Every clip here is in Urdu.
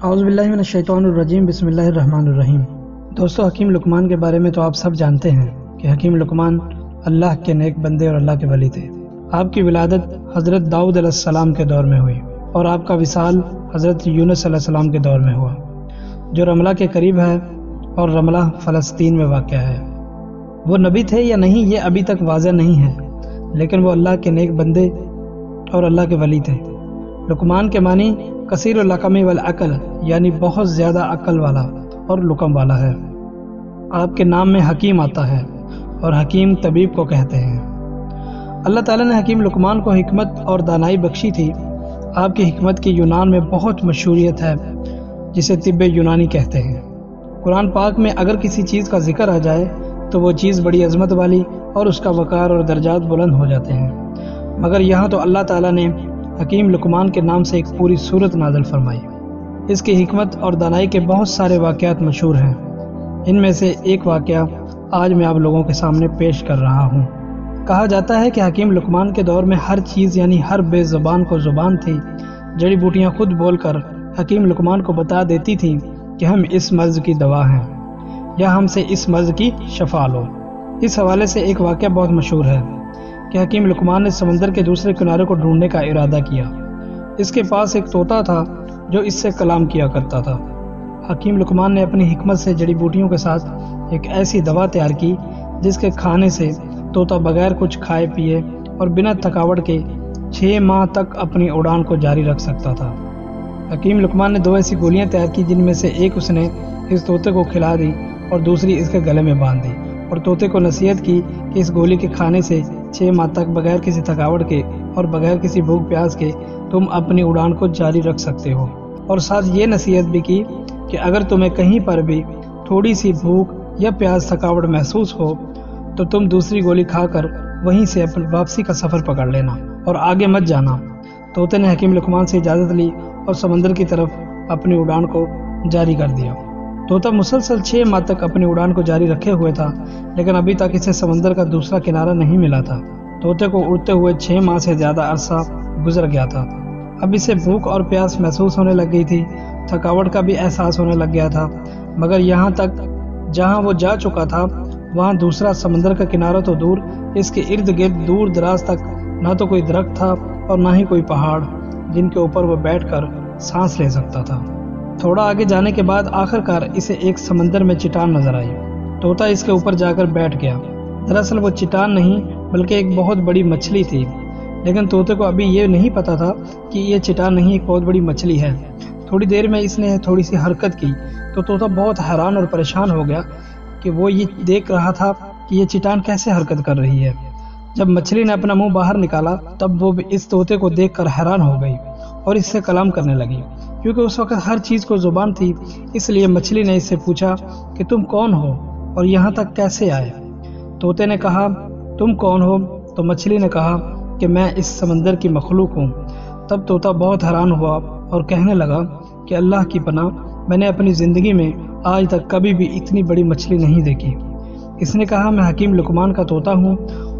اعوذ باللہ من الشیطان الرجیم، بسم اللہ الرحمن الرحیم۔ دوستو، حکیم لقمان کے بارے میں تو آپ سب جانتے ہیں کہ حکیم لقمان اللہ کے نیک بندے اور اللہ کے ولی تھے۔ آپ کی ولادت حضرت داؤد علیہ السلام کے دور میں ہوئی اور آپ کا وصال حضرت یونس علیہ السلام کے دور میں ہوا، جو رملہ کے قریب ہے اور رملہ فلسطین میں واقع ہے۔ وہ نبی تھے یا نہیں یہ ابھی تک واضح نہیں ہے، لیکن وہ اللہ کے نیک بندے اور اللہ کے ولی تھے۔ لقمان کے معنی کثیر الحکم والعقل، یعنی بہت زیادہ عقل والا اور لقم والا ہے۔ آپ کے نام میں حکیم آتا ہے اور حکیم طبیب کو کہتے ہیں۔ اللہ تعالیٰ نے حکیم لقمان کو حکمت اور دانائی بخشی تھی۔ آپ کی حکمت کی یونان میں بہت مشہوریت ہے، جسے طب یونانی کہتے ہیں۔ قرآن پاک میں اگر کسی چیز کا ذکر آ جائے تو وہ چیز بڑی عظمت والی اور اس کا وقار اور درجات بلند ہو جاتے ہیں، مگر یہاں تو اللہ تعالیٰ نے حکیم لقمان کے نام سے ایک پوری سورت نازل فرمائی۔ اس کی حکمت اور دانائی کے بہت سارے واقعات مشہور ہیں۔ ان میں سے ایک واقعہ آج میں آپ لوگوں کے سامنے پیش کر رہا ہوں۔ کہا جاتا ہے کہ حکیم لقمان کے دور میں ہر چیز یعنی ہر بے زبان کو زبان تھی۔ جڑی بوٹیاں خود بول کر حکیم لقمان کو بتا دیتی تھیں کہ ہم اس مرض کی دوا ہیں یا ہم سے اس مرض کی شفا لو۔ اس حوالے سے ایک واقعہ بہت مشہور ہے کہ حکیم لقمان نے سمندر کے دوسرے کنارے کو ڈھونڈنے کا ارادہ کیا۔ اس کے پاس ایک طوطا تھا جو اس سے کلام کیا کرتا تھا۔ حکیم لقمان نے اپنی حکمت سے جڑی بوٹیوں کے ساتھ ایک ایسی دوا تیار کی جس کے کھانے سے طوطا بغیر کچھ کھائے پیے اور بنا تھکاوٹ کے 6 ماہ تک اپنی اڑان کو جاری رکھ سکتا تھا۔ حکیم لقمان نے 2 ایسی گولیاں تیار کی جن میں سے ایک اس نے اس طوطے کو کھلا دی اور دوسری اس کے گلے میں باندھ دی، اور طوطے کو نصیحت کی کہ اس گولی کے کھانے سے 6 ماہ تک بغیر کسی تھکاوٹ کے اور بغیر کسی بھوک پیاس کے تم اپنی اڑان کو جاری رکھ سکتے ہو، اور ساتھ یہ نصیحت بھی کی کہ اگر تمہیں کہیں پر بھی تھوڑی سی بھوک یا پیاس تھکاوٹ محسوس ہو تو تم دوسری گولی کھا کر وہیں سے اپنی واپسی کا سفر پکڑ لینا اور آگے مت جانا۔ طوطے نے حکیم لقمان سے اجازت لی اور سمندر کی طرف اپنی اڑان کو جاری کر دیا۔ طوطا مسلسل 6 ماہ تک اپنی اڑان کو جاری رکھے ہوئے تھا، لیکن ابھی تک اسے سمندر کا دوسرا کنارہ نہیں ملا تھا۔ طوطے کو اڑتے ہوئے 6 ماہ سے زیادہ عرصہ گزر گیا تھا۔ اب اسے بھوک اور پیاس محسوس ہونے لگ گئی تھی، تھکاوٹ کا بھی احساس ہونے لگ گیا تھا، مگر یہاں تک جہاں وہ جا چکا تھا وہاں دوسرا سمندر کا کنارہ تو دور، اس کے ارد گرد دور دراز تک نہ تو کوئی درخت تھا اور نہ ہی کوئی پہاڑ جن کے اوپر وہ بیٹھ کر سانس لے سکتا تھا۔ تھوڑا آگے جانے کے بعد آخرکار اسے ایک سمندر میں چٹان نظر آئی۔ طوطا اس کے اوپر جا کر بیٹھ گیا۔ دراصل وہ چٹان نہیں بلکہ ایک بہت بڑی مچھلی تھی، لیکن طوطے کو ابھی یہ نہیں پتا تھا کہ یہ چٹان نہیں ایک بہت بڑی مچھلی ہے۔ تھوڑی دیر میں اس نے تھوڑی سی حرکت کی تو طوطا بہت حیران اور پریشان ہو گیا کہ وہ یہ دیکھ رہا تھا کہ یہ چٹان کیسے حرکت کر رہی ہے۔ جب مچھلی نے اپنا منہ باہر نکالا تب وہ بھی اس طوطے کو دیکھ کر حیران ہو گئی اور اس سے کلام کرنے لگی۔ کیونکہ اس وقت ہر چیز کو زبان تھی، اس لیے مچھلی نے اس سے پوچھا کہ تم کون ہو اور یہاں تک کیسے آئے؟ طوطے نے کہا تم کون ہو؟ تو مچھلی نے کہا کہ میں اس سمندر کی مخلوق ہوں۔ تب طوطا بہت حیران ہوا اور کہنے لگا کہ اللہ کی پناہ، میں نے اپنی زندگی میں آج تک کبھی بھی اتنی بڑی مچھلی نہیں دیکھی۔ اس نے کہا میں حکیم لقمان کا طوطا ہوں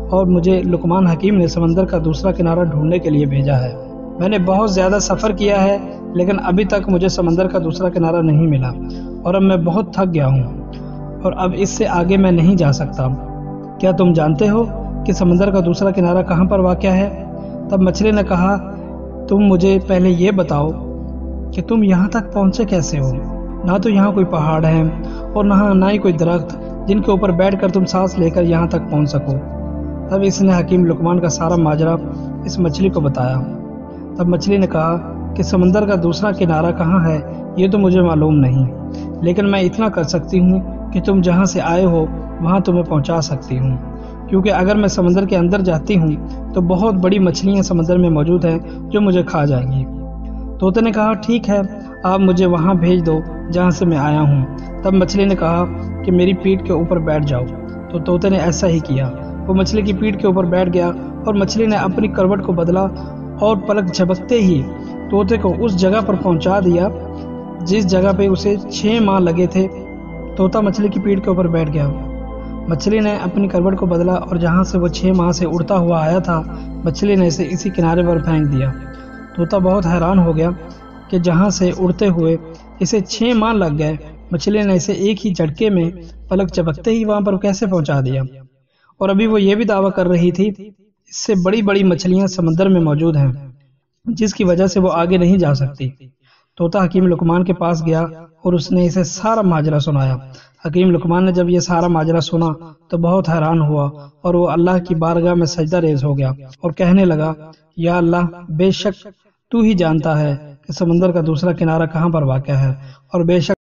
اور مجھے لقمان حکیم نے سمندر کا دوسرا کنارہ ڈھونڈنے کے لیے بھیجا ہے۔ میں نے بہت زیادہ سفر کیا ہے لیکن ابھی تک مجھے سمندر کا دوسرا کنارہ نہیں ملا، اور اب میں بہت تھک گیا ہوں اور اب اس سے آگے میں نہیں جا سکتا۔ کیا تم جانتے ہو کہ سمندر کا دوسرا کنارہ کہاں پر واقع ہے؟ تب مچھلی نے کہا تم مجھے پہلے یہ بتاؤ کہ تم یہاں تک پہنچے کیسے ہو؟ نہ تو یہاں کوئی پہاڑ ہے اور نہ ہی کوئی درخت جن کے اوپر بیٹھ کر تم سانس لے کر یہاں تک پہنچ سکو۔ تب اس نے حکیم لقمان کا سارا ماجرا اس مچھلی کو بتایا۔ تب مچھلی نے کہا کہ سمندر کا دوسرا کنارہ کہاں ہے یہ تو مجھے معلوم نہیں، لیکن میں اتنا کر سکتی ہوں کہ تم جہاں سے آئے ہو وہاں تمہیں پہنچا سکتی ہوں، کیونکہ اگر میں سمندر کے اندر جاتی ہوں تو بہت بڑی مچھلیاں سمندر میں موجود ہیں جو مجھے کھا جائیں گی۔ طوطے نے کہا ٹھیک ہے، آپ مجھے وہاں بھیج دو جہاں سے میں آیا ہوں۔ تب مچھلی نے کہا کہ میری پیٹھ کے اوپر بیٹھ جاؤ۔ تو طوطے نے ایسا ہی کیا، وہ مچھلی کی پیٹھ کے اوپر بیٹھ گیا اور مچھلی نے اپنی کروٹ کو بدلا اور پلک جھپکتے ہی طوطے کو اس جگہ پر پہنچا دیا جس جگہ پہ اسے 6 ماہ لگے تھے۔ طوطا مچھلی کی پیٹھ کے اوپر بیٹھ گیا، مچھلی نے اپنی کروٹ کو بدلا اور جہاں سے وہ 6 ماہ سے اڑتا ہوا آیا تھا مچھلی نے اسے اسی کنارے پر پھینک دیا۔ طوطا بہت حیران ہو گیا کہ جہاں سے اڑتے ہوئے اسے 6 ماہ لگ گئے۔ مچھلی نے اسے ایک ہی جھٹکے میں پلک چپکتے ہی وہاں پر کیسے پہنچا دیا؟ اور ابھی وہ یہ بھی دعویٰ کر رہی تھی اس سے بڑی بڑی مچھلیاں سمندر میں موجود ہیں جس کی وجہ سے وہ آگے نہیں جا سکتی۔ طوطا حکیم لقمان کے پاس گیا اور اس نے اسے سارا ماجرا سنایا۔ حکیم لقمان نے جب یہ سارا ماجرا سنا تو بہت حیران ہوا اور وہ اللہ کی بارگاہ میں سجدہ ریز ہو گیا اور کہنے لگا، یا اللہ، بے شک تو ہی جانتا ہے کہ سمندر کا دوسرا کنارہ کہاں پر واقع ہے، اور بے شک